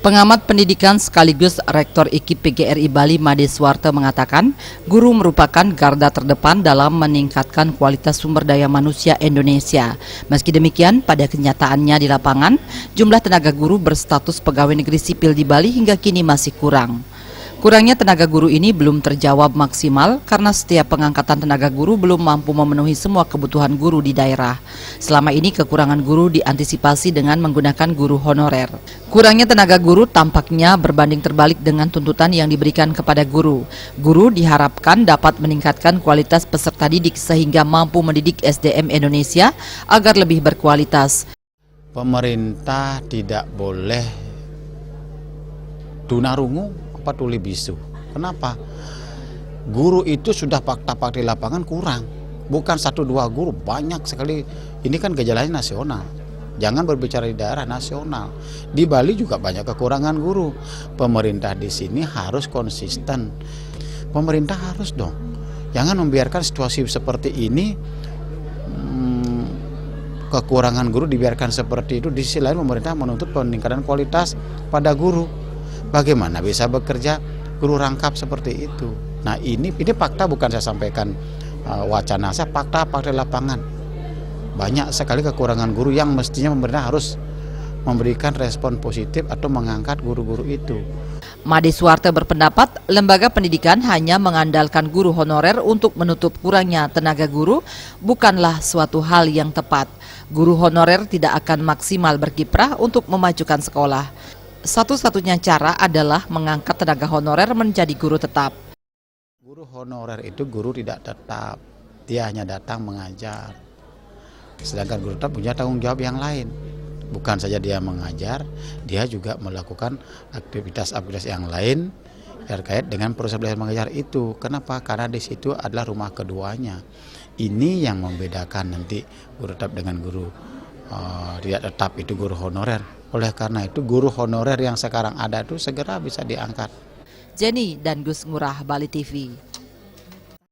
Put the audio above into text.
Pengamat pendidikan sekaligus Rektor IKIP PGRI Bali Made Suwarto mengatakan, guru merupakan garda terdepan dalam meningkatkan kualitas sumber daya manusia Indonesia. Meski demikian, pada kenyataannya di lapangan, jumlah tenaga guru berstatus pegawai negeri sipil di Bali hingga kini masih kurang. Kurangnya tenaga guru ini belum terjawab maksimal karena setiap pengangkatan tenaga guru belum mampu memenuhi semua kebutuhan guru di daerah. Selama ini kekurangan guru diantisipasi dengan menggunakan guru honorer. Kurangnya tenaga guru tampaknya berbanding terbalik dengan tuntutan yang diberikan kepada guru. Guru diharapkan dapat meningkatkan kualitas peserta didik sehingga mampu mendidik SDM Indonesia agar lebih berkualitas. Pemerintah tidak boleh tunarungu tuli bisu. Kenapa? Guru itu sudah fakta-fakta di lapangan kurang. Bukan 1-2 guru, banyak sekali. Ini kan gejalanya nasional. Jangan berbicara di daerah, nasional. Di Bali juga banyak kekurangan guru. Pemerintah di sini harus konsisten. Pemerintah harus dong. Jangan membiarkan situasi seperti ini, kekurangan guru dibiarkan seperti itu. Di sisi lain pemerintah menuntut peningkatan kualitas pada guru. Bagaimana bisa bekerja guru rangkap seperti itu? Nah ini fakta, bukan saya sampaikan wacana, saya fakta lapangan. Banyak sekali kekurangan guru yang mestinya pemerintah harus memberikan respon positif atau mengangkat guru-guru itu. Made Suwarto berpendapat lembaga pendidikan hanya mengandalkan guru honorer untuk menutup kurangnya tenaga guru bukanlah suatu hal yang tepat. Guru honorer tidak akan maksimal berkiprah untuk memajukan sekolah. Satu-satunya cara adalah mengangkat tenaga honorer menjadi guru tetap. Guru honorer itu guru tidak tetap, dia hanya datang mengajar. Sedangkan guru tetap punya tanggung jawab yang lain. Bukan saja dia mengajar, dia juga melakukan aktivitas-aktivitas yang lain terkait dengan proses belajar mengajar itu. Kenapa? Karena di situ adalah rumah keduanya. Ini yang membedakan nanti guru tetap dengan guru tidak tetap, itu guru honorer. Oleh karena itu guru honorer yang sekarang ada itu segera bisa diangkat. Jenny dan Gus Ngurah, Bali TV.